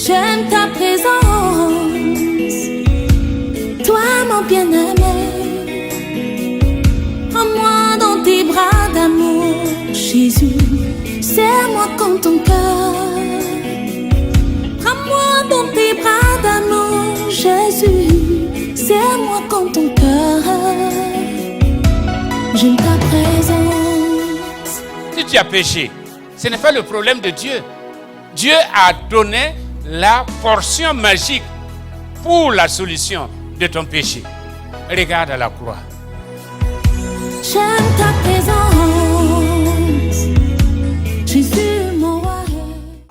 J'aime ta présence, toi mon bien-aimé. Prends-moi dans tes bras d'amour, Jésus. Serre-moi comme ton cœur. Prends-moi dans tes bras d'amour, Jésus. Serre-moi comme ton cœur. J'aime ta présence. Si tu as péché, ce n'est pas le problème de Dieu. Dieu a donné la portion magique pour la solution de ton péché. Regarde à la croix. J'aime ta présence, Jésus mon roi.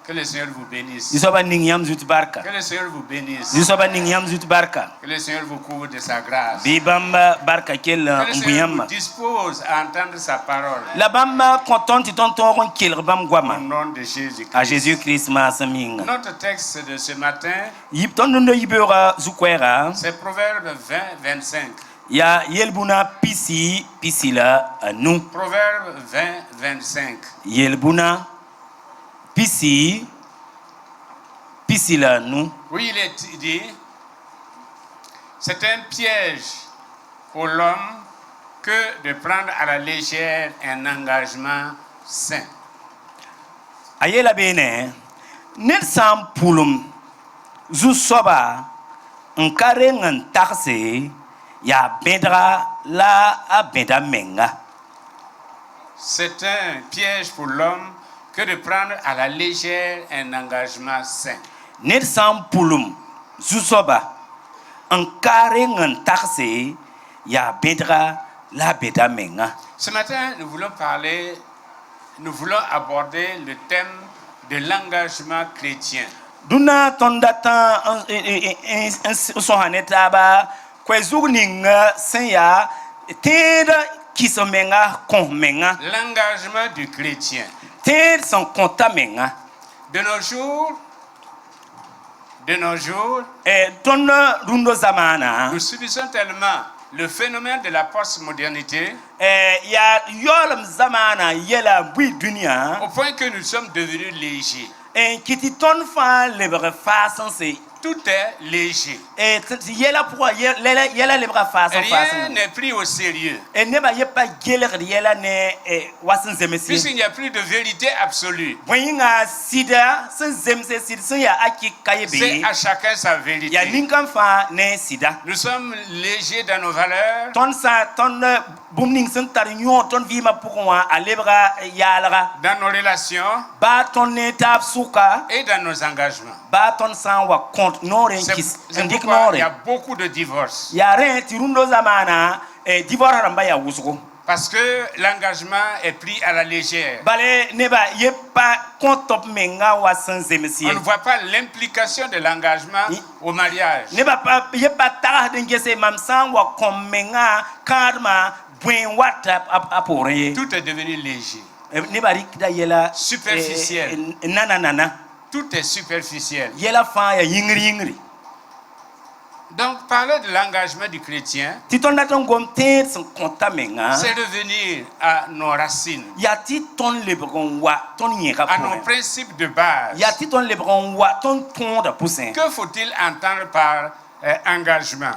Que le Seigneur vous bénisse. Disoba ningyam zut barka. Que le Seigneur vous bénisse. Disoba ningyam zut barka. Que le Seigneur vous couvre de sa grâce. Bibamba barka kel Que le Seigneur vous mbuyama. dispose à entendre sa parole. La bamba content ti tonton kel bam Au gwama. nom de Jésus-Christ. A Jésus-Christ ma saminga. Notre texte de ce matin, Yip ton ndo yibera zukwera. c'est Proverbe 20-25. Ya yelbuna pisi la nous. Proverbe 20-25. Yelbuna pisi la nous. Oui, il est dit, c'est un piège pour l'homme que de prendre à la légère un engagement sain. Ayela bene nel sam pulum zu soba nkare ngan taxe ya bedra la abeda menga. C'est un piège pour l'homme que de prendre à la légère un engagement sain. Nel sam pulum zu soba nkare ngan taxe ya bedra la beda menga. Ce matin, nous voulons aborder le thème de l'engagement chrétien. Duna tondata so haneta ba kwezugninga senya tera kisomenga konmenga L'engagement du chrétien. ter son kontamenga De nos jours, ton rundo zamana nous subissons tellement le phénomène de la postmodernité ya yolam zamana yela bui dunia au point que nous sommes devenus légers. kiti ton fa lebre façon c'est Tout est léger. yela pour yela lebre façon Rien n'est pris au sérieux. ne ba yepa geler yela ne wasin zemesi Puisqu'il n'y a plus de vérité absolue. Boyinga sida sun zemse sida sun ya aki C'est kayebe à chacun sa ya vérité. ninkan fa ne sida Nous sommes légers dans nos valeurs, ton sa ton bumning sun tar nyo ton vima pourwa alebra yalra dans nos relations ba ton ne tab suka et dans nos engagements. ba ton san wa compte no ren C'est kis c'est ndik pourquoi il y a nore beaucoup de divorces. ya ren tirundo zamana divora ramba ya wusuko Parce que l'engagement est pris à la légère. bale ne ba yepa kontop menga wa san zemesi On ne voit pas l'implication de l'engagement au mariage. ne ba yepa tara den gese mam san wa komenga karma buen whatsapp apore Tout est devenu léger. ne ba rikda yela Superficiel. nana Tout est superficiel. yela fa ya yingri Donc, parler de l'engagement du chrétien, ti ton daton gom ter son kontamenga c'est revenir à nos racines, ya ti ton lebron wa ton yeka à nos pour principes de base. ya ti ton lebron wa ton ton da poussin Que faut-il entendre par engagement?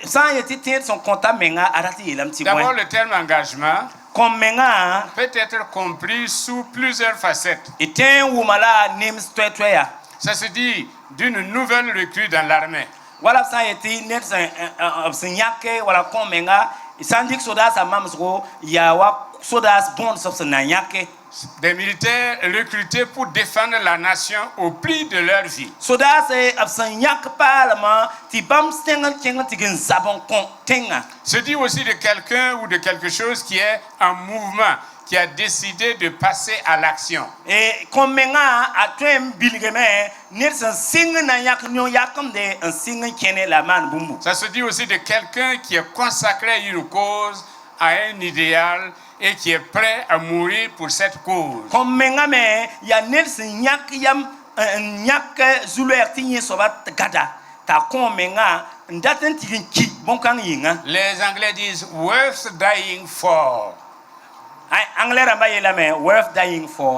sans yeti ter son kontamenga arati yelam ti D'abord, point le terme engagement komenga peut être compris sous plusieurs facettes. eten wumala nim stwetweya Ça se dit d'une nouvelle recrue dans l'armée. wala sans yeti net sin yake wala komenga sandik sodas amamsgo ya wa sodas bond sof na yake Des militaires recrutés pour défendre la nation au prix de leur vie. sodas absan yak parlement ti bam stengan kengan ti gen zabon kon tenga Se dit aussi de quelqu'un ou de quelque chose qui est en mouvement, qui a décidé de passer à l'action. komenga atwem bilgeme nelson sing na yak nyo yakam de un sing kene la man bumbu Ça se dit aussi de quelqu'un qui est consacré à une cause, à un idéal et qui est prêt à mourir pour cette cause. komenga me ya nelson yak yam nyak zuler tinye sobat gada ta komenga ndaten tigin ki bon kan yinga Les Anglais disent worth dying for. ai anglais ramba yela me worth dying for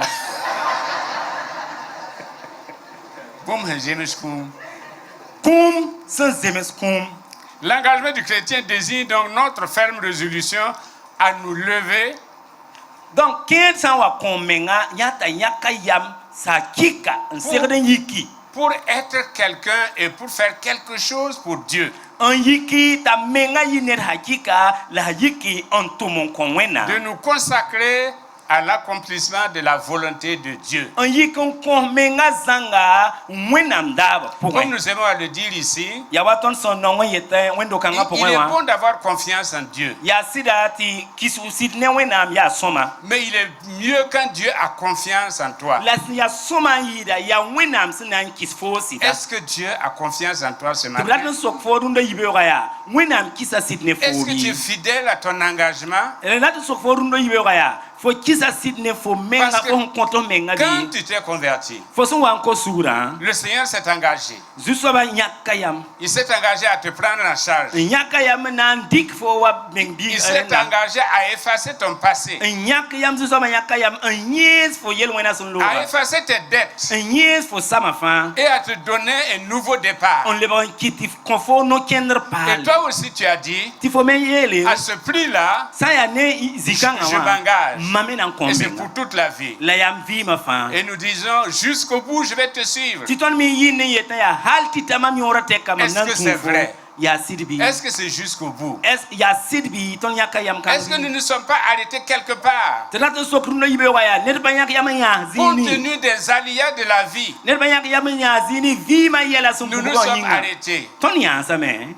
Koum sans zemes koum. L'engagement du chrétien désigne donc notre ferme résolution à nous lever Donc ken san wa komenga nyata nyaka yam sa kika nserde yiki. pour être quelqu'un et pour faire quelque chose pour Dieu. Un yiki ta menga yiner hakika la yiki en tout mon konwena. De nous consacrer à l'accomplissement de la volonté de Dieu. Un yikon komenga zanga wenam daba. Comme nous aimons à le dire ici, Ya waton son nongo yete wendo kanga il est pokwa. bon d'avoir confiance en Dieu. Ya sida ti kisu sidne wenam ya soma. Mais il est mieux quand Dieu a confiance en toi. La ya soma yida ya wenam sinan kisfo sida. Est-ce que Dieu a confiance en toi ce matin? Tiblatun sok fodunda yibera ya. Wenam kisa sidne Est-ce que tu es fodi. fidèle à ton engagement? Renatu sok fodunda yibera ya. Faut kisa sidne fo menga Parce que fo konto menga quand bi. tu t'es converti, Faut son wa ko sura. le Seigneur s'est engagé. Zusoba nyakayam. Il s'est engagé à te prendre en charge. Nyakayam nan dik fo wa mengbi. Il s'est engagé à effacer ton passé, Nyakayam zusoba nyakayam nyes fo yel wena son à lora. effacer tes dettes Nyes fo sama fa. et à te donner un nouveau départ. On le va kiti konfo no kender Et pal. toi aussi tu as dit, Ti fo men yele. à ce prix-là, Sa ya ne zikanga je wa. m'engage. Mame nan Et c'est kombe. pour toute la vie. La yam vi ma fa. Et nous disons, jusqu'au bout, je vais te suivre. Ti ton mi yine yeta ya hal ti tamam yorate kam Est-ce nan que c'est tunfo. vrai? Ya sidbi. Est-ce que c'est jusqu'au bout? Ya sidbi ton yakayam kan. Est-ce que nous ne sommes pas arrêtés quelque part? Tata sokrundo yibe waya ne ba yakayam ya Compte zini. tenu des aléas de la vie, Ne ba yakayam ya zini vi ma yela sum nous nous bugo sommes yinga. arrêtés. Ton ya same.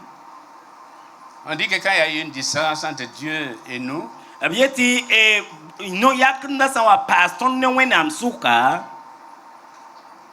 On dit que quand il y a eu une distance entre Dieu et nous, Abieti no yakunda sa wa pastor ne wenam suka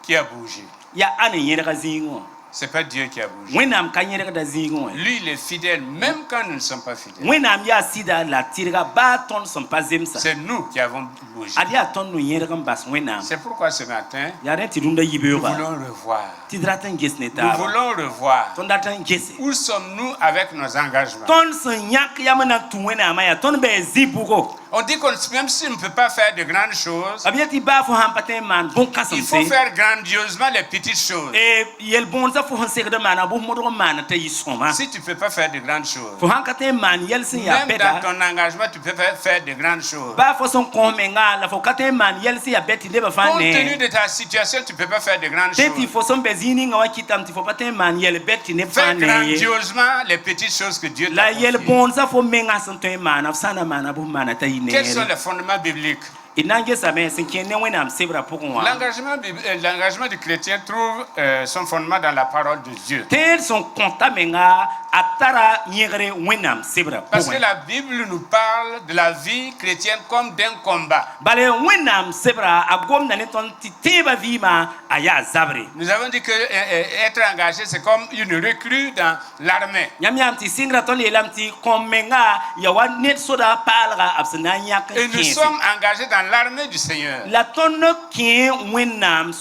qui a bougé? ya ane yere ka zingo. C'est pas Dieu qui a bougé. Wenam ka yere ka zingo. Lui, il est fidèle, même quand nous ne sommes pas fidèles. Wenam ya sida la tirga ba ton son pazemsa. C'est nous qui avons bougé. Adia ton no yere ka bas wenam. C'est pourquoi ce matin, Ya ne tidunda yibe nous wa. voulons revoir. Tidratan gesneta. Nous voulons revoir. Ton datan gese. Où sommes-nous avec nos engagements? Ton son yak yamana tuwena maya ton be zibugo. On dit que même si on ne peut pas faire de grandes choses, Abieti ba fo hampaten man bon il kasamse. faut faire grandiosement les petites choses. Yel bon za fo hanse de mana bo modo man ta yisoma. Si tu ne peux pas faire de grandes choses, Fo hankaten man yel sin ya même dans beda. ton engagement, tu peux faire de grandes choses. Ba fo son komenga la fo katen man yel sin ya beti de ba Compte tenu fane. de ta situation, tu ne peux pas faire de grandes Teti choses. fo son bezini nga wakitam ti fo paten man yel beti ne Fais fane. grandiosement les petites choses que Dieu t'a La yel confiées. bon za fo menga son te man afsana man bo man ta yine. Quels sont les fondements bibliques? Inange sa men sin ken ne wenam sebra pokon. L'engagement du chrétien trouve son fondement dans la parole de Dieu. Tel son konta menga atara nyegre wenam sebra Parce que pokon. la Bible nous parle de la vie chrétienne comme d'un combat. Bale wenam sebra agom na ne ton ti teba vima aya zabre. Nous avons dit que être engagé, c'est comme une recrue dans l'armée. Nyam ti singra ton yelam ti komenga ya wa net soda palga absana nyak. Et nous sommes engagés dans l'armée du Seigneur. La ton kien wenam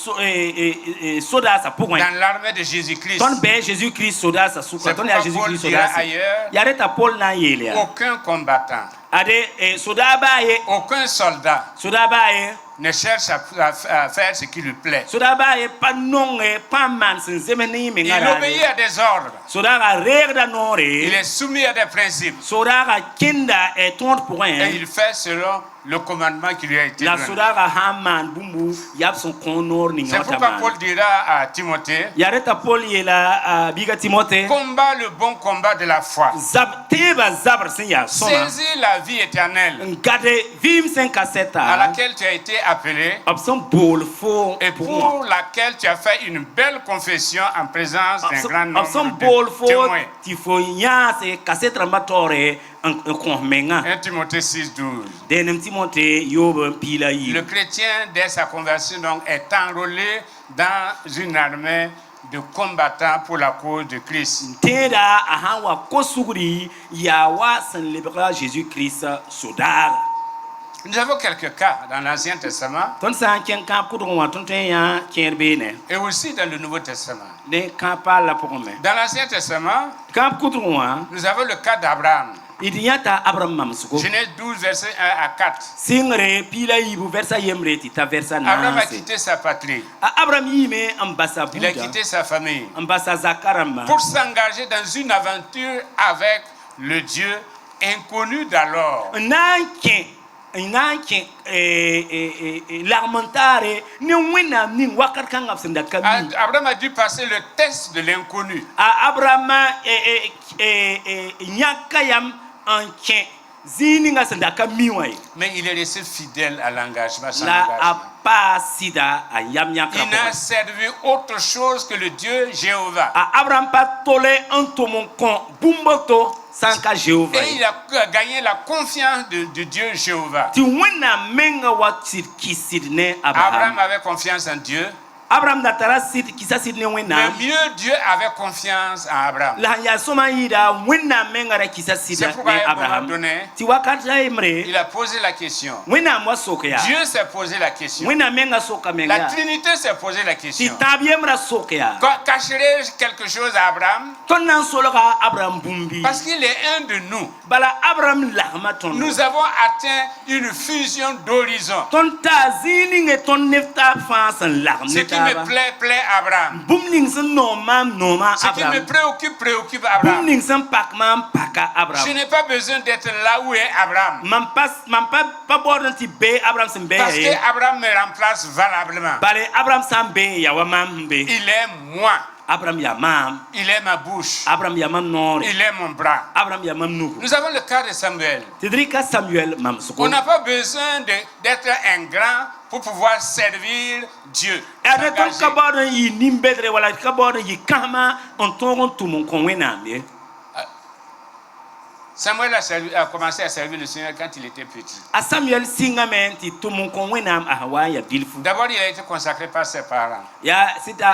soda sa pokon. Dans l'armée de Jésus-Christ. Ton be Jésus-Christ soda sa suka C'est ton pourquoi ya Jésus-Christ Paul soda dira sa. ailleurs, Yareta Paul na yele. aucun combattant, Ade soda baye aucun soldat soda baye ne cherche à faire ce qui lui plaît. soda baye pa nonge pa man sin zemeni Il mengara. obéit à des ordres. Soda ga regda Il nore. est soumis à des principes. Soda ga kinda e tont point. Et il fait selon le commandement qui lui a été La donné. soda ga haman bumbu yap son konor ni C'est ngota pourquoi man. Paul dira à Timothée, Yareta Paul yela biga Timothée. combat le bon combat de la foi. Zab teba zabr sin ya soma. Saisis la vie éternelle Ngade vim sen à kaseta. laquelle tu as été appelé Opson bol fo et pour laquelle tu as fait une belle confession en présence d'un grand Opson nombre bol de fo témoins. tifo nya se kasetra matore en konmenga. 1 Timothée 6,12. Denem Timothée yob pila yi. Le chrétien, dès sa conversion, donc, est enrôlé dans une armée de combattants pour la cause de Christ. Teda ahawa kosuguri yawa san lebra Jésus-Christ sodar. Nous avons quelques cas dans l'Ancien Testament Ton san ken kan kudron wa ton ten ya kerbene. et aussi dans le Nouveau Testament. De kan pa la pokome. Dans l'Ancien Testament, Kan kudron wa nous avons le cas d'Abraham. idiyata Abraham mamsuko Genèse 12, verset 1 à 4. singre pila yibu versa yemre tita versa Abraham a nanse quitté sa patrie. Abraham yime ambasa Il a buda quitté sa famille ambasa zakarama pour s'engager dans une aventure avec le Dieu inconnu d'alors. nanke l'armentare ni wina ni wakar kanga senda kami Abraham a dû passer le test de l'inconnu. Abraham nyakayam anke zini nga senda kami wai Mais il est resté fidèle à l'engagement. la apa sida ayam nyaka Il n'a servi autre chose que le Dieu Jéhovah. Abraham pas tolé mon con bumboto sanka Jéhovah Et il a gagné la confiance de Dieu Jéhovah. ti wina menga watir kisidne Abraham avait confiance en Dieu. Abraham natara sit kisa sidne wina Mais mieux, Dieu avait confiance en Abraham. la ya soma yida wina menga ra kisa C'est sidne pourquoi à un moment Abraham donné, ti wakata emre il a posé la question. wina mo sokeya Dieu s'est posé la question. wina menga soka La menga Trinité s'est posé la ti question. tabiemra sokeya Cacherai-je quelque chose à Abraham? ton nan sologa Abraham bumbi Parce qu'il est un de nous. bala Abraham lahma ton Nous avons atteint une fusion d'horizon. ton tazini nge ton nefta fansan lahma Ce qui me plaît, plaît Abraham. bumning sen noma Ce qui me Abraham préoccupe, préoccupe Abraham. bumning sen pakman paka Je Abraham n'ai pas besoin d'être là où est Abraham. man pas bordon ti be Abraham sen be Parce que Abraham me remplace valablement. bale Abraham san be ya wa mam be Il est moi. Abraham ya mam Il est ma bouche. Abraham ya mam nore Il est mon bras. Abraham ya mam nuku Nous avons le cas de Samuel. tidrika Samuel mam On suko n'a pas besoin d'être un grand pour pouvoir servir Dieu. ade ton S'engager. ka bordon yi nimbedre wala ka bordon yi kama on toron tout mon kon wena be Samuel a commencé à servir le Seigneur quand il était petit. a Samuel singa men ti tout mon kon wena a hawa ya dilfu D'abord, il a été consacré par ses parents. ya sita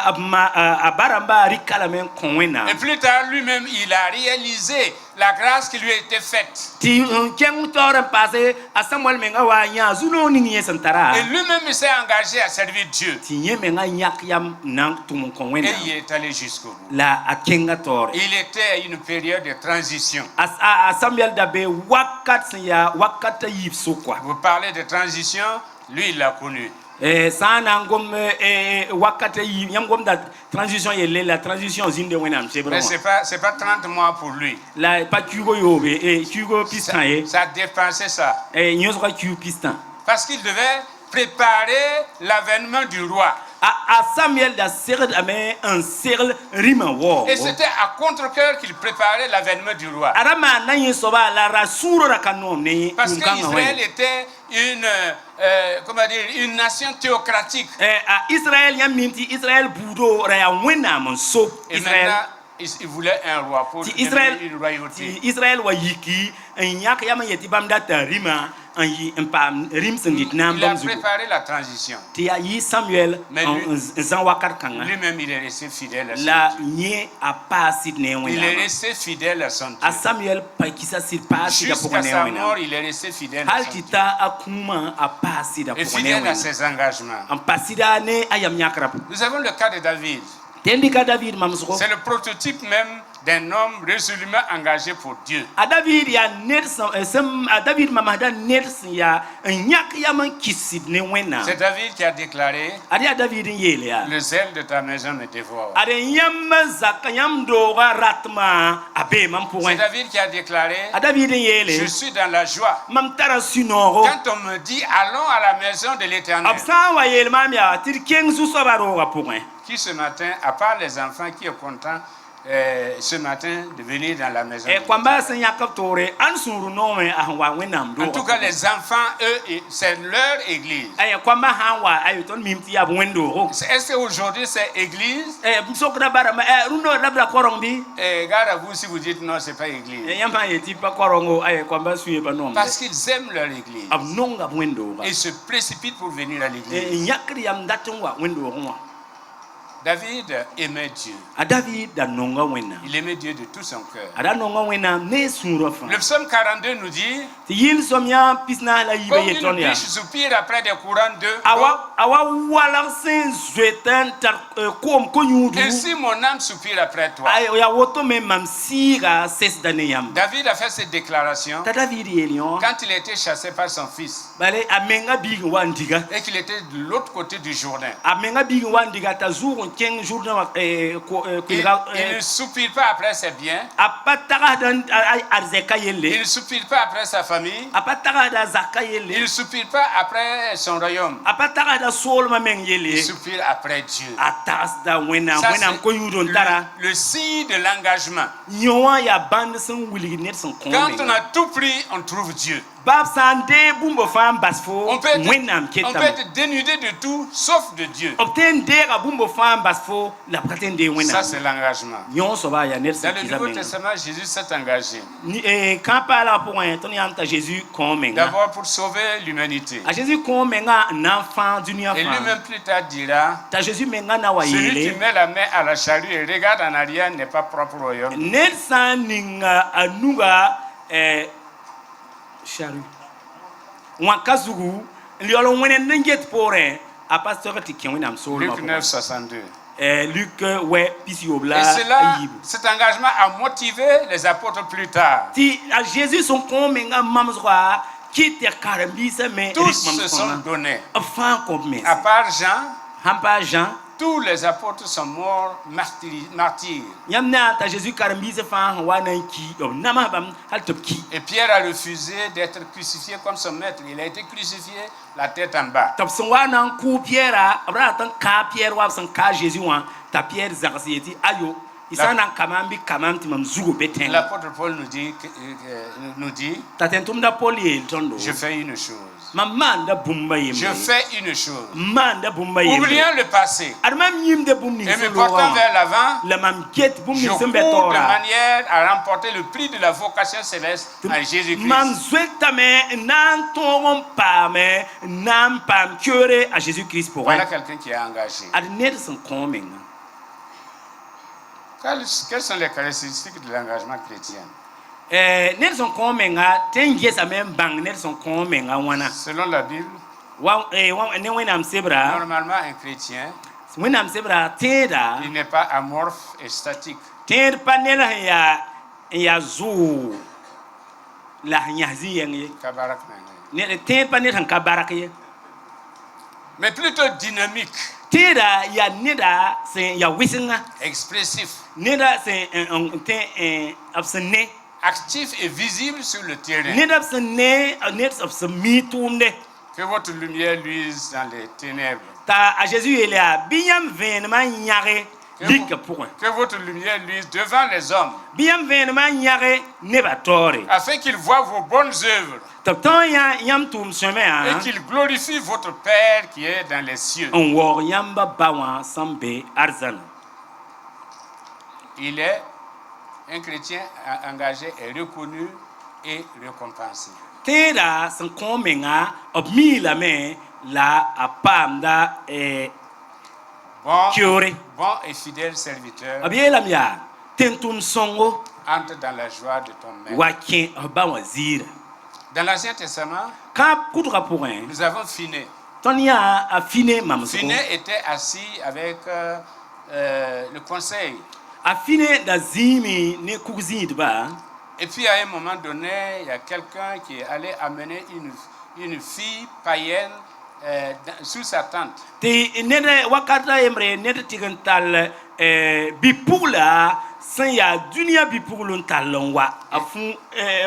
abaramba rikala men kon wena Et plus tard, lui-même, il a réalisé la grâce qui lui a été faite. ti keng toren passé a Samuel menga wa nya zuno ni nye santara Et lui-même, il s'est engagé à servir Dieu. ti nye menga nyak yam nan tout mon kon Et wena il est allé jusqu'au bout. la a kenga tore Il était à une période de transition. a Samuel dabe wakat ya wakata yip sokwa Vous parlez de transition, lui, il l'a connu. sana ngom wakata yip yam gom da transition yele la transition zinde wena Mais msebro c'est pas 30 mois pour lui. la pa kugo yobe kugo pistan Ça a dépensé ça. nyoso ka kugo pistan Parce qu'il devait préparer l'avènement du roi. a Samuel da serre ame un serre rima wo Et c'était à contre-cœur qu'il préparait l'avènement du roi. arama nanye soba la rasuro ra kanom ne Parce qu'Israël était une nation théocratique. a Israël yam minti Israël budo ra ya wena mon so Et Israël maintenant, il voulait un roi pour Israël une royauté. ti Israël wa yiki nyak yam yeti bamda tarima an yi mpa rim sengit nam Il a bam zugo préparé la transition. ti ya yi Samuel Mais zan wakar kanga Lui-même, il est resté fidèle à son la Dieu. nye a pasid ne Il wena est resté fidèle à son a Dieu. Samuel pa kisa sir pasid pour Jusqu'à ne sa wena mort, il est resté fidèle à hal son Dieu. tita akuma a pasid Et pour ne fidèle à wena ses engagements. an pasida ne ayam nyakra Nous avons le cas de David. tendika David mamsuko C'est le prototype même d'un homme résolument engagé pour Dieu. a David ya nersan a David mamada nersan ya nyak yaman kisid ne wena C'est David qui a déclaré: adi a David yele ya le zèle de ta maison me dévore. ade yam zaka yam doga ratma abe mam C'est point David qui a déclaré: a David je yele suis dans la joie. mam tara sunoro Quand on me dit allons à la maison de l'Éternel, absa wa yele mam ya tir ken su sobaro wa point qui ce matin, à part les enfants qui est content ce matin de venir dans la maison. e kwamba san yakap tore an suru no me ahwa wenam do En tout cas, les enfants, eux, c'est leur église. ay kwamba hanwa ay ton mimti ya wendo Est-ce qu'aujourd'hui c'est église? sokra bara ma runo labra korong bi Gare à vous si vous dites non, c'est pas église. yamba yeti pa korongo ay kwamba suye ba nom Parce qu'ils aiment leur église. ab nonga wendo Et se précipitent pour venir à l'église. nyakri yam daton wa wendo wa David aimait Dieu. a David da nonga wena Il aimait Dieu de tout son cœur. ada nonga wena ne suro fa Le psaume 42 nous dit: ti yil somya pisna la yibe Comme une yetonia biche soupire après des courants d'eau, awa wala sen zwetan tar kom ko nyudu ainsi mon âme soupire après toi. ay ya woto me mamsira ses daneyam David a fait cette déclaration ta David elion quand il était chassé par son fils bale amenga big wandiga et qu'il était de l'autre côté du Jourdain. amenga big wandiga ta jour ken journée Il ne soupire pas après ses biens, apatara dan ay arzeka il yelle ne soupire pas après sa famille, apatara da zakka il ne yelle soupire pas après son royaume, apatara da sol ma men il yelle soupire après Dieu. atas da wena Ça, wena c'est ko yudon tara le signe de l'engagement. nyowa ya bande son wili net son kon Quand on a tout pris, on trouve Dieu. bab sande bumbo fam basfo On peut wenam on ketam peut être dénudé de tout sauf de Dieu. obten dera bumbo fam basfo la praten de Ça, wenam c'est l'engagement. nyon so ba ya net Dans son le Nouveau kizamen Testament, Jésus s'est engagé. ni quand parla pour un ton yanta Jésus comenga D'abord pour sauver l'humanité. a Jésus comenga un enfant dunia Et fa lui-même plus tard dira, ta Jésus menga na wa celui qui yele met la main à la charrue et regarde en arrière n'est pas propre au royaume. net san ninga anuga charu wan kazugu liolo wenen nget pore a pasteur ti ken wenam so Luc 9, 62. Luc ouais pisi obla Et cela, ayib cet engagement a motivé les apôtres plus tard. ti a Jésus son comenga mamzwa qui te karambisa me Tous se sont donnés. enfin comme À part Jean, hampa Jean tous les apôtres sont morts martyrs. yamna ta Jésus karambisa fa wana ki nama bam haltopki Et Pierre a refusé d'être crucifié comme son maître. Il a été crucifié la tête en bas. top son wana ku Pierre abra tan ka Pierre wa san ka Jésus wa ta Pierre zarsiyeti ayo isana kamambi kamamti mamzugo beten L'apôtre Paul nous dit, ta tentum da poli tondo je fais une chose. mamanda bumba yembe Je fais une chose. manda bumba yembe Oubliant le passé armam yimde bumni et me portant vers l'avant, la mam get bumni je cours sembe de tora manière à remporter le prix de la vocation céleste en mam Jésus-Christ. zwetame nan toron pame nan pam kyore a Jésus Christ pour Voilà quelqu'un qui est engagé. ad net son coming Quelles sont les caractéristiques de l'engagement chrétien? net son coming ten yes amem bang net son coming wana Selon la Bible, wa ne wenam sebra normalement un chrétien, wenam sebra teda il n'est pas amorphe et statique. ter panela ya zu la nyazi yengi Kabarak Nanga. ne ter panela kan kabarake Mais plutôt dynamique, teda ya neda sen ya wisinga expressif, neda sen un absene actif et visible sur le terrain. neda absene net absemi tumde Que votre lumière luise dans les ténèbres. ta a Jésus il a biam venement nyare lik pour Que votre lumière luise devant les hommes, biam venement nyare ne batore afin qu'ils voient vos bonnes œuvres tant ya yam tum chemin et qu'ils glorifient votre Père qui est dans les cieux. on wor yamba bawa sambe arzana Il est un chrétien engagé et reconnu et récompensé. teda san comenga of mi la me la apamda Kiore. Bon et fidèle serviteur, abiela mia tentum songo entre dans la joie de ton maître. wakin ba wazira Dans l'Ancien Testament, ka kutuka pourrin nous avons Finé. tonia afine mamso Finé était assis avec le conseil. afine da zimi ne kuzid ba Et puis à un moment donné, il y a quelqu'un qui est allé amener une fille païenne sous sa tente. te nede wakata emre nede tigantal bipula san ya dunia bipulun talon wa afun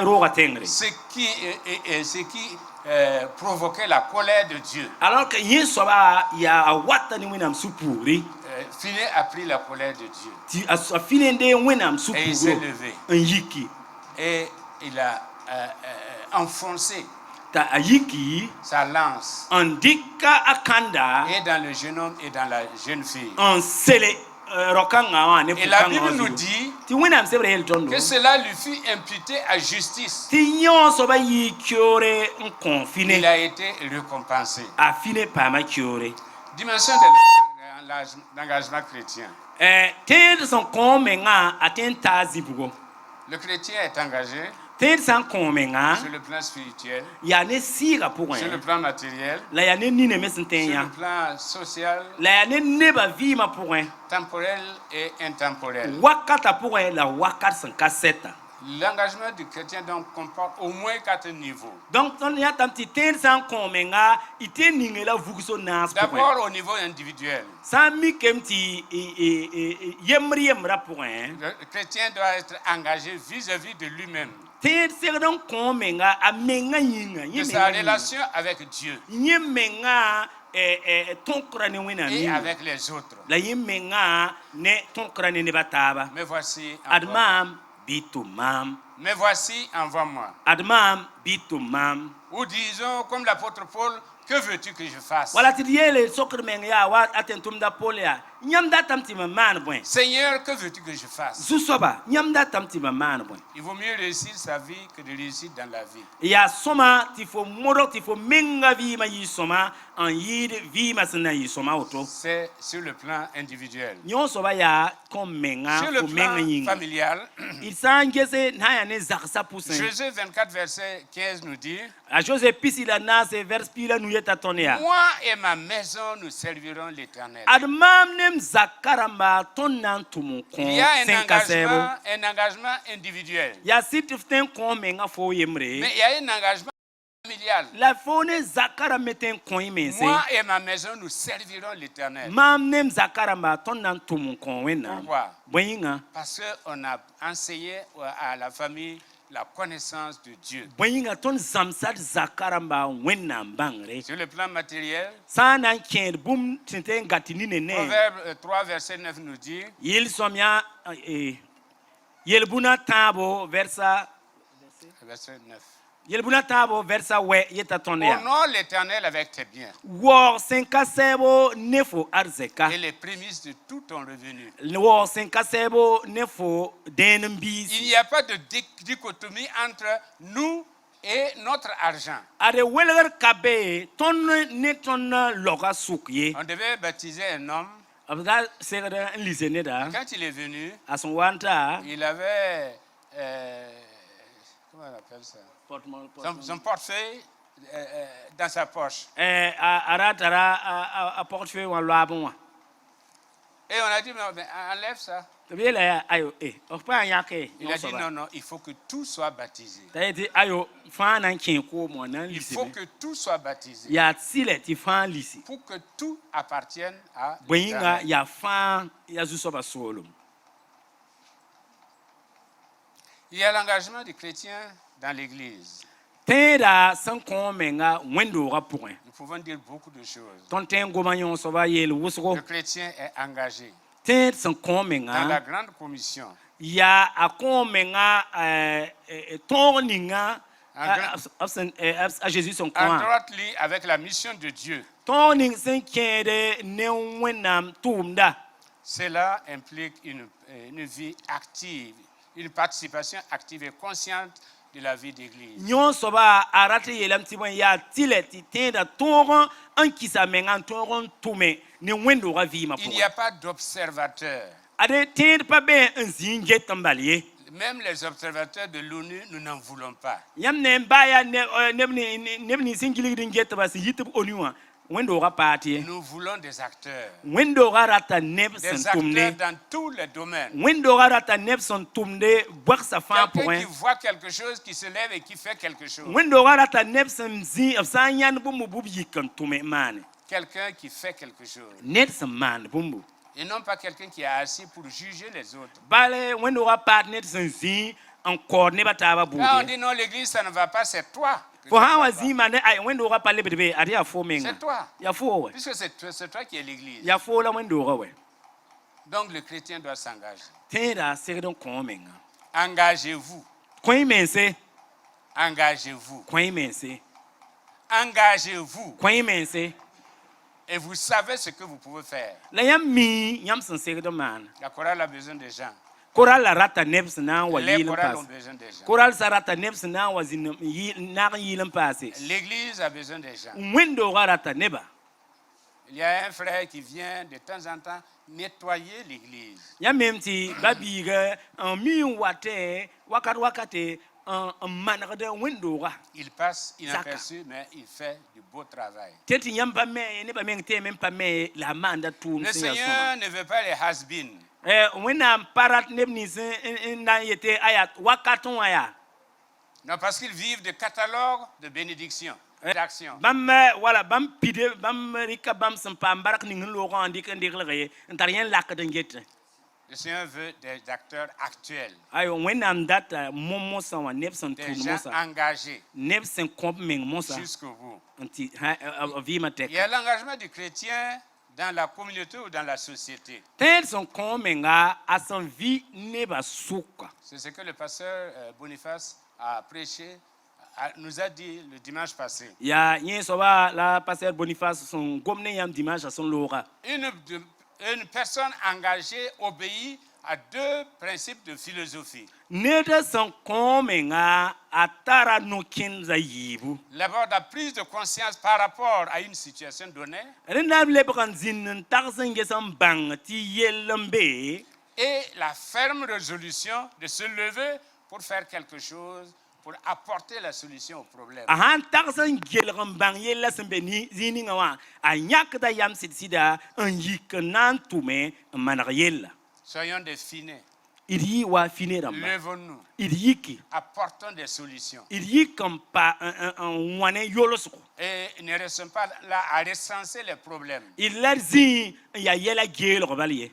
roga tengre Ce qui provoquait la colère de Dieu. alors que yeso ba ya wata ni winam supuri Finé a pris la colère de Dieu. ti afine de winam Et il s'est supuri levé. un yiki Et il a enfoncé ta ayiki sa lance andika akanda et dans le jeune homme et dans la jeune fille. en sele rokanga wa ne Et la Bible nous dit ti winam sebre el tondo que cela lui fut imputé à justice. ti nyonso ba yikiore en Il confine a été récompensé. afine pa ma kiore Dimension de l'engagement chrétien. ter son comenga atenta zibugo Le chrétien est engagé tẽed sã n kõ menga sur le plan spirituel, yaa ne sɩɩga pʋgẽ sur le plan matériel, la yaa ne nina me sẽn tõe n sur yã le plan social, la yaa ne neba vɩɩmã pʋgẽ temporel et intemporel. wakata pʋgẽ la wakat sẽn ka sɛta L'engagement du chrétien donc comporte au moins 4 niveaux. donc tõnd yãtame tɩ tẽed sã n kõ menga y tɩ ninge la vugso naas pʋgẽ D'abord au niveau individuel. sã n mikame tɩ yembra pʋgẽ Le chrétien doit être engagé vis-à-vis de lui-même, tẽed segd n kõ menga a menga yĩnga de sa relation avec Dieu yẽ menga tõkra ne wẽnnaam et yĩnga avec les autres. la yẽ menga ne tõkra ne neba taaba Me voici, ad envoie-moi. maam bɩ tʋm maam Me voici, envoie-moi. ad maam bɩ tʋm maam Ou disons, comme l'apôtre Paul, que veux-tu que je fasse? wala tɩ d yeele sokr meng yaa wa a tẽn tʋmda pol yaa yãmb datame tɩ mam maan bõe Seigneur, que veux-tu que je fasse? zu-soaba yãmb datame tɩ mam maan bõe Il vaut mieux réussir sa vie que de réussir dans la vie. yaa sõma tɩ fo modg tɩ fo menga vɩɩmã yɩ sõma n yɩɩd vɩɩmã sẽn na n yɩ sõma woto C'est sur le plan individuel. yõ-soaba yaa kõ menga Sur le fo menga plan yĩnga familial, d sã n gese sã n yaa ne zagsã pʋsẽ Josué 24, verset 15 nous dit, a josé pisi la naase vers piila nu yeta tõnd yaa moi et ma maison, nous servirons l'Éternel. ad maam nem zakã rãmba tõnd na n tʋm n kõ Il y a sẽn ka sɛɛbo un engagement individuel, yaa sɩd tɩ f tõe n kõ menga fo yembre mais il y a un engagement familial. la fo ne zakã rãmb tõe n kõ y mense Moi et ma maison, nous servirons l'Éternel. maam nem zakã rãmba tõnd na n tʋm n kõ wẽnnaam Pourquoi? bõe yĩnga Parce qu'on a enseigné à la famille la connaissance de Dieu. bõe yĩnga tõnd zãmsa d zakã rãmba wẽnnaam bãngre Sur le plan matériel, sã n na n kẽed bũmb sẽn tõe n gat tɩ nine ne Proverbe 3, verset 9 nous dit, yɩl-sõm yaa yel-bũna tãabo versa verset 9, yel-bũna tãabo versa wɛ yeta tõnd yaa honore l'Éternel avec tes biens waoog sẽn ka sɛɛbo ne fo arzɛka et les prémices de tout ton revenu. waoog sẽn ka sɛɛbo ne fo dẽen n Il biis n'y a pas de dichotomie entre nous et notre argent. ad welgr ka be tõnd ne tõnd lɔga sʋk ye On devait baptiser un homme. b da segd n lise neda Quand il est venu, a sẽn wa n ta il avait, comment on appelle ça? Son portefeuille dans sa poche. a ra tara a portefeuille wã loaabẽ wã Et on a dit, mais enlève ça. tɩ b yeela yaa ayo f pa n yãke Il a dit, non, non, il faut que tout soit baptisé. t'a ye tɩ ayo fãa na n kẽ koom wã na n Il faut lisme que tout soit baptisé yaa sɩlɛ tɩ fãa lisi pour que tout appartienne à bõe yĩnga l'Éternel. yaa fãa yaa zu-soabã soolem Il y a l'engagement du chrétien dans l'Église. tẽeda sẽn kõ menga wẽnd-doogã pʋgẽ Nous pouvons dire beaucoup de choses. tõnd tõe n goma yõ-soaba yeel wʋsgo Le chrétien est engagé tẽed sẽn kõ dans menga la grande commission. yaa a kõ menga tõog ninga a Jésus sẽn En kõ-a droite ligne avec la mission de Dieu. tõog ning sẽn kẽede ne wẽnnaam tʋʋmda Cela implique une vie active, une participation active et consciente de la vie d'église. yõ-soaba a rat n yeelame tɩ bõe yaa tɩlɛ tɩ tẽeda tõog n kɩsa menga n tõog n tʋme ne wẽnd-doogã vɩɩmã Il n'y pʋgẽ a pas d'observateur. ade tẽed pa be n zĩig n get n bal ye Même les observateurs de l'ONU, nous n'en voulons pas. yãmb ne n baa yaa neb nins sẽn gilgd n get-ba sẽn yit b onu wã wẽnd-doogã paat ye Nous voulons des acteurs. wẽnd-doogã rata neb Des sẽn acteurs tʋmde dans tous les domaines. wẽnd-doogã rata neb sẽn tʋmde goagsa fãa Quelqu'un qui pʋgẽ voit quelque chose, qui se lève et qui fait quelque chose. wẽnd-doogã rata neb sẽn zĩ b sã n yãnd bũmb bʋb yik n tʋme maane Quelqu'un qui fait quelque chose. ned sẽn maand bũmbu Et non pas quelqu'un qui est assis pour juger les autres. bal wẽnd-doogã paat ned sẽn zĩ n kaood nebã taabã Quand on buud dit non, l'église, ça ne va pas, c'est toi. que fo ça sã n ne wa va pas. zĩ maande ay wẽnd-doogã pa lebd be ad yaa fo menga C'est toi. yaa fo wɛ Puisque c'est toi qui es l'église. yaa fo la wẽnd-doogã wɛ Donc le chrétien doit s'engager. tẽeda segd n kõ menga Engagez-vous. kõ-y mense Engagez-vous. kõ-y mense Engagez-vous. kõ-y mense Et vous savez ce que vous pouvez faire. la yãmb mi yãmb sẽn segd n maan La chorale a besoin de gens. koral la rata neb sẽn na n wa Les yɩɩl n chorales paas ont besoin des gens. koral sa rata neb sẽn na n wa zĩnd nag n yɩɩl n paase L'église a besoin des gens. wẽnd-doogã rata neba Il y a un frère qui vient de temps en temps nettoyer l'église. yãmb mem tɩ ba-biigã n mi n watẽ wakat wakate n manegd wẽnd-doogã Il passe Zaka. inaperçu, mais il fait du beau travail. tɩ tɩ yãmb pa me nebã meng tɩ me pa me la a maanda tʋʋm Le sẽn yaa sõma Seigneur ne veut pas les has-been. wẽnnaam pa rat neb nins n na n yetɩ aya wakat n wã yaa Non, parce qu'ils vivent de catalogues de bénédictions, d'actions. bãmb wala bãmb pide bãmb rɩka bãmb sẽn paam bark ning n loogã n dɩk n dɩglg ye n tar yẽn lakd n get Le Seigneur veut des acteurs actuels, ayo wẽnnaam data mosã wã neb sẽn des tʋʋm gens mosã engagés neb sẽn kõb meng mosã jusqu'au bout. n tɩ vɩɩmã Il y tɛk a l'engagement du chrétien dans la communauté ou dans la société. tẽed sẽn kõ menga a sẽn vɩ nebã sʋka C'est ce que le pasteur Boniface a prêché, nous a dit le dimanche passé. yaa yẽ soaba la pasteur Boniface sẽn gom ne yãmb dimanche sẽn looga Une personne engagée obéit à deux principes de philosophie. ned sẽn kõ menga a tara no-kẽndã yiibu D'abord, la prise de conscience par rapport à une situation donnée rẽnda b lebg n zĩnd n tags n ges n bãng tɩ yell n be et la ferme résolution de se lever pour faire quelque chose, pour apporter la solution au problème. a sãn tags n gelg n bãng yella sẽn be zĩig ningã wã a yãkda yam sɩd-sɩda n yik n na n tʋme n maneg yella Soyons des finés. d yɩ wa fine rãmba Levons-nous. d yiki Apportons des solutions. d yik n pa n wãne yolsgo Et ne restons pas là à recenser les problèmes. d la zĩ n yaa yɛla geelg bal ye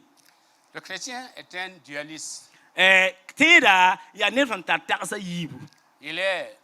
Le chrétien est un dualiste. tẽeda yaa ned sẽn tar tagsã yiibu Il est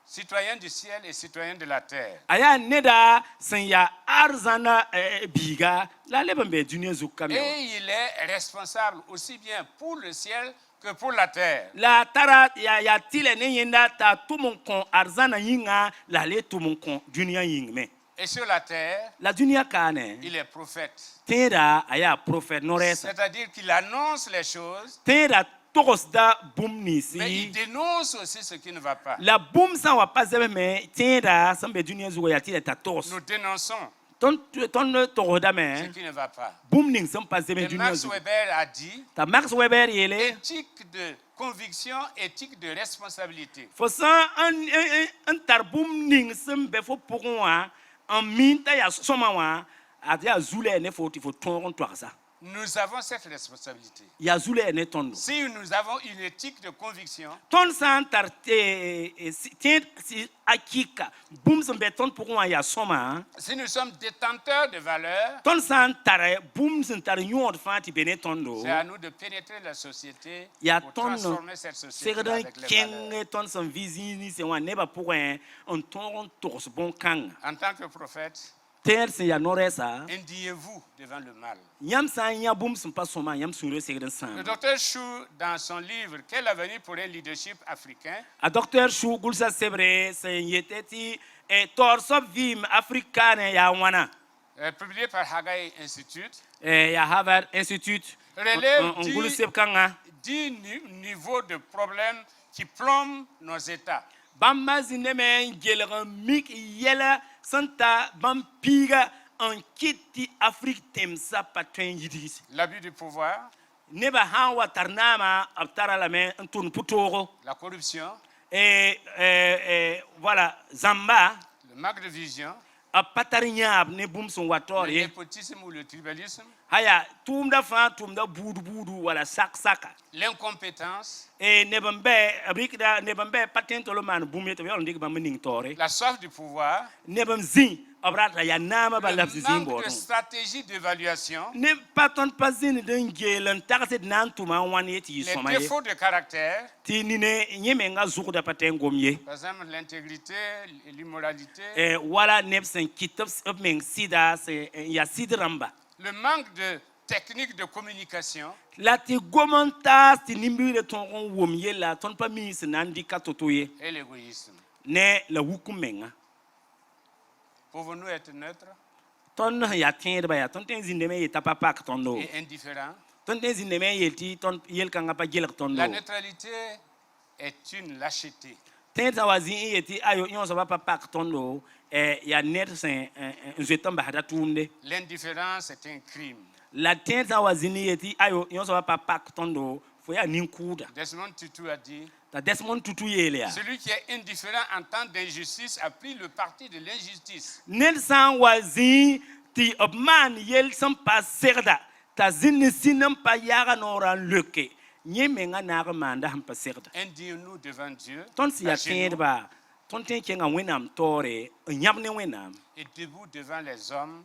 citoyen du ciel et citoyen de la terre. a yaa neda sẽn yaa arzãna biiga la a leb n bee dũniyã zug ka me wã Et il est responsable aussi bien pour le ciel que pour la terre. la tara yaa tɩlɛ ne yẽnda t'a tʋm n kõ arzãna yĩnga la a le tʋm n kõ dũniyã yĩng me Et sur la terre, la dũniyã kaane il est prophète. tẽeda a yaa profɛt no-rɛɛsa C'est-à-dire qu'il annonce les choses, tẽeda togsda bũmb mais il ninsi dénonce aussi ce qui ne va pas. la bũmb sã n wa pa zɛbsme tẽeda sẽn be dũniyã zugã yaa tɩ t'a togs Nous dénonçons tõnd ce togsdame qui ne va pas. bũmb ning sẽn pa zeb Et dũniyã Max zugã Weber a dit, t'a Max Weber yeele éthique de conviction, éthique de responsabilité. fo sã n tar bũmb ning sẽn be fo pʋgẽ wã n min t'a yaa sõma wã a yaa zu-la ne fo tɩ fo tõog n toagsa Nous avons cette responsabilité. yaa zu-la ne tõndo Si nous avons une éthique de conviction, tõnd sã n tar tẽed a kɩka bũmb sẽn be tõnd pʋgẽ wã yaa sõma si nous sommes détenteurs de valeurs, tõnd sã n tar bũmb sẽn tar yõod fãa tɩ be ne tõndo c'est à nous de pénétrer la société yaa pour tõnd transformer cette société segd n avec les valeurs. kẽng tõnd sẽn vɩ zĩig ninsẽ wã nebã pʋgẽ n tõog n togs bõn-kãngã En tant que prophète, tẽed sẽn yaa no-rɛɛsa indignez-vous devant le mal. yãmb sã n yã bũmb sẽn pa sõma yãmb sũurã segd n Le sãam docteur Chou, dans son livre Quel avenir pour un leadership africain, a docteur Chou gʋlsa sebre sẽn yetɩ tɩ taoor soab vɩɩm afrikaanẽ yaa wãna publié par Haggai Institute, yaa Harvard Institute relève n gʋls seb-kãngã 10 niveaux de problèmes qui plombent nos États. bãmba zĩndame n gelg n mik yɛla sẽn ta bãmb piiga n kɩt tɩ afrik tẽmsã pa tõe n yidgse L'abus du pouvoir, nebã sã n wa tar naamã b tara lame n tʋnd pʋtoogo la corruption, voilà zãmba le manque de vision, b pa tar yãab ne bũmb sẽn wa taoor le ye népotisme ou le tribalisme, aya tʋʋmda fãa tʋʋmda buudu wala sak-saka l'incompétence, neb n bɩ b rɩkda neb n bɩ pa tõe n tol n maan bũmb ye tɩ b yaool n dɩk bãmb ning taoore la soif du pouvoir, neb n zĩ b rata yaa naamã bala le b sẽn zĩig manque de baoodẽ stratégie d'évaluation, ne pa tõnd pa zĩnd n geel n tagsd na n tʋma n wãn ye tɩ yɩ les sõma ye défauts de caractère, tɩ nine yẽ menga zʋgda pa tõe n gom ye par exemple l'intégrité, l'immoralité, wala neb sẽn kɩt b meng sɩda n yaa sɩd rãmba le manque de technique de communication, la tɩ gom n taas tɩ nin-bigrã tõog n wʋm yella tõnd pa mii sẽn na n dɩka to-to ye et l'égoïsme. ne la wuk n menga Pouvons-nous être neutres tõnd sẽn yaa tẽedba yaa tõnd tõe n zĩndame n yet'a pa pak tõndo et indifférents? tõnd tõe n zĩndame n yel tɩ tõnd yel-kãngã pa gelg tõndo La neutralité est une lâcheté. tẽed sã wa zĩ n yetɩ ayo yõosba pa pak tõndo yaa ned sẽn n zoet n basda tʋʋmde L'indifférence est un crime. la tẽed sã wa zĩnd n yetɩ ayo yõosba pa pak tõndo fo yaa nin-kʋʋda Desmond Tutu a dit, ta Desmond Tutu yele ya Celui qui est indifférent en temps d'injustice a pris le parti de l'injustice. ned san wazi ti obman yel san pa serda ta zin sinam pa yaga noran leke nye menga na manda ham pa serda Indignons-nous devant Dieu, ton si ya cachez-nous, tend ba ton ten kenga wenam tore nyabne wenam et debout devant les hommes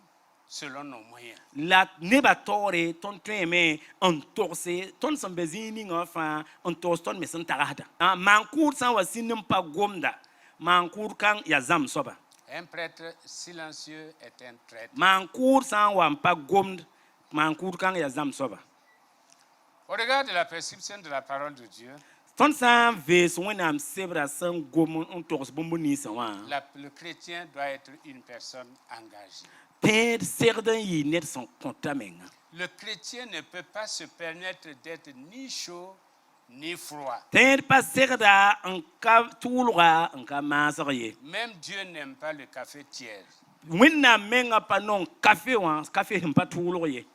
selon nos moyens. la neba tore ton treme on torse ton san bezini ngofa on tos ton me san tarada mankur san wasinam pa gomda mankur kan ya zam soba Un prêtre silencieux est un traître. mankur san wa pa gomd mankur kan ya zam soba Au regard de la prescription de la parole de Dieu, ton san ves wenam sebra san gom on tos bomboni san wa le chrétien doit être une personne engagée. ped serdan yi net son contamenga Le chrétien ne peut pas se permettre d'être ni chaud ni froid. ter pa serda en ka tulra en ka masriye Même Dieu n'aime pas le café tiers. winna menga pa non café wa café him pa tulroye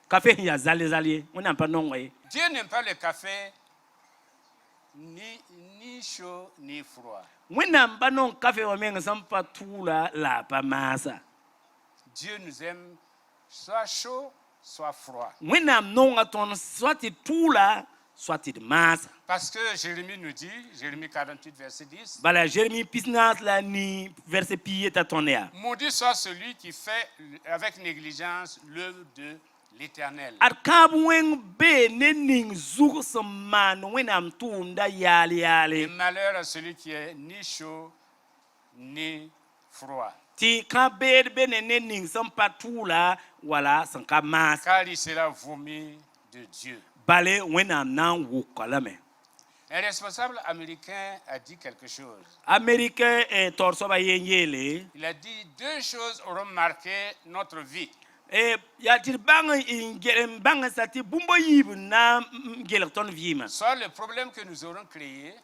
café ya zale winna pa non we Dieu n'aime pas le café ni chaud ni froid. winna pa non café wa menga sam pa tula la pa masa Dieu nous aime soit chaud, soit froid. winna non aton soit ti tula soit ti masa Parce que Jérémie nous dit, Jérémie 48, verset 10, bala Jérémie pisnas la ni verset pied ta tonnerre maudit soit celui qui fait avec négligence l'œuvre de l'Éternel. at kabwen be nening zur man winam tunda yali Et malheur à celui qui est ni chaud ni froid, ti ka be nening sam patula wala san ka mas car il sera vomi de Dieu. bale winam nan wukalame Un responsable américain a dit quelque chose. Américain torso ba yele Il a dit deux choses auront marqué notre vie. ya tir bang in bang sati bumbo yib na gelton vima Soit le problème que nous aurons créé,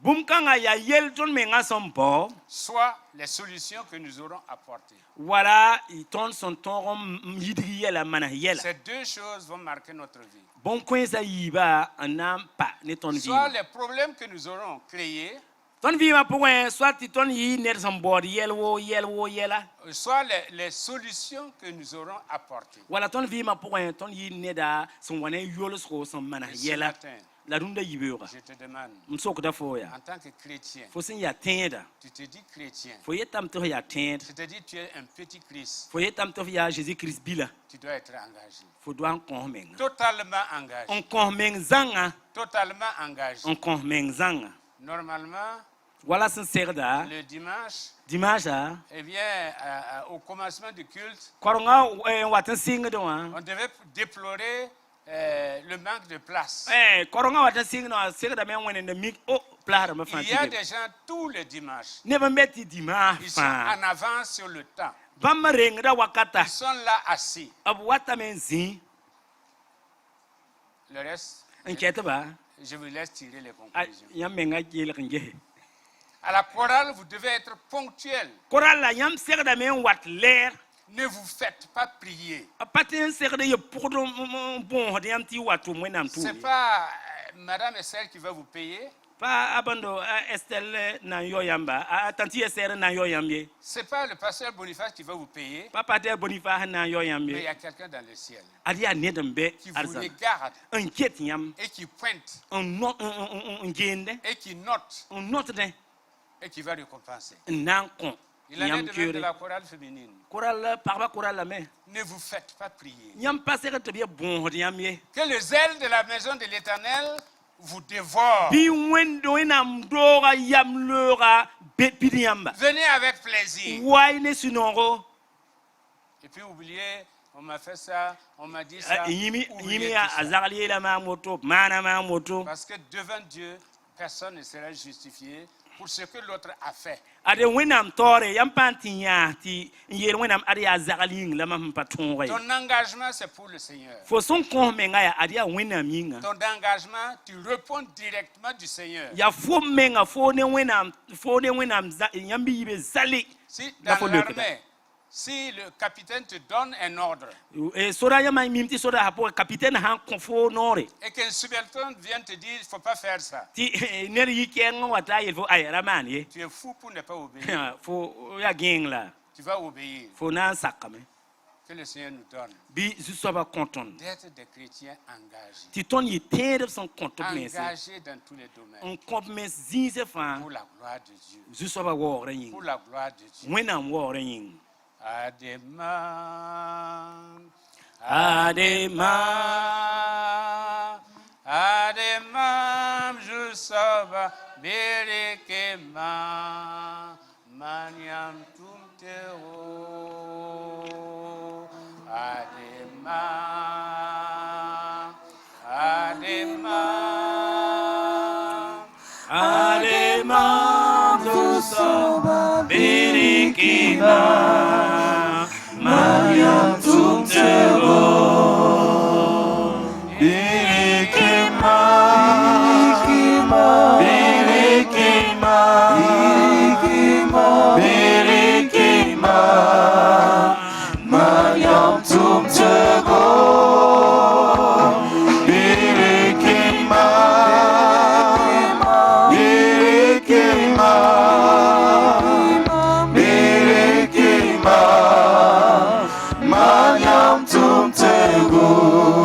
bum kanga ya yel ton menga son bo soit les solutions que nous aurons apportées. wala ton son ton yidri yela mana yela Ces deux choses vont marquer notre vie. bon kwenza yiba anam pa ne ton Soit vima les problèmes que nous aurons créés, ton vima point soit ti ton yi net son bord yela soit les solutions que nous aurons apportées. wala ton vima point ton yi neda son wane yolos ko son mana Et ce yela matin, la runda yibura je te demande, msoko da foya en tant que chrétien, fo sin ya tenda tu te dis chrétien, fo yetam to ya tenda tu te dis tu es un petit Christ, fo yetam to ya Jésus Christ bila tu dois être engagé. fo doit on menga Totalement engagé. on kon meng zanga Totalement engagé. on kon meng zanga Normalement, wala sin serda le dimanche, dimanche eh bien, au commencement du culte, koronga watan singa do on devait déplorer le manque de place. koronga watan singa no serda men wona na mik o plara ma Il y a des gens tous les dimanches. ne ba metti dimanche Ils sont en avance sur le temps. bam reng da wakata Ils sont là assis. ab wata men zin Le reste, enquête ba je vous laisse tirer les conclusions. yam menga jel nge À la chorale, vous devez être ponctuel. korala yam serda men wat l'air Ne vous faites pas prier. patin serda ye pour bon de yam ti watu mwenam tu Ce n'est pas madame et sœur qui va vous payer. pa abando Estelle na yo yamba tanti Estelle na yo yambe Ce n'est pas le pasteur Boniface qui va vous payer. pa pater Boniface na yo Mais il y yambe a quelqu'un dans le ciel ali ya nedembe qui vous arza regarde enquête yam et qui pointe on gende et qui note on note de et qui va récompenser. nan kon Il en est yam de même de kure la chorale féminine. korala parba korala me Ne vous faites pas prier. yam passer te bien bon de yam ye Que le zèle de la maison de l'Éternel vous dévore. bi wendo inam dora yam lora be pidiyamba Venez avec plaisir. wayne sinoro Et puis oubliez, on m'a fait ça, on m'a dit ça. yimi Oubliez yimi tout ça. azali la ma moto mana ma moto Parce que devant Dieu, personne ne sera justifié pour ce que l'autre a fait. ade wenam tore yam pantinya ti yel wenam ade azali la ma patonre Ton engagement, c'est pour le Seigneur. fo son kon menga ya ade wenam yinga Ton engagement, tu réponds directement du Seigneur. ya fo menga fo ne wenam yam bi be zali Si Da dans faut le l'armée, Si le capitaine te donne un ordre e soda ya mai mimti soda hapo capitaine han konfo nore et qu'un subalterne vient te dire il ne faut pas faire ça, ti ner yiken wata il faut ayra mani tu es fou pour ne pas obéir. fo ya gengla Tu vas obéir. fo nan sakame Que le Seigneur nous donne bi zusoba konton d'être des chrétiens engagés. ti ton yi tere son konton blesse Engagés dans tous les domaines. on kop mes zinze fa Pour la gloire de Dieu. zusoba wo yin Pour la gloire de Dieu. wenam wo yin Ademam. Ademam. Ademam. Jusaba. Berekema. Maniam tumtero. Ademam. Ademam. Ademam zusoba berikima Mariam tumtero berikima berikima berikima Mariam tumtero berikima Mariam tumtego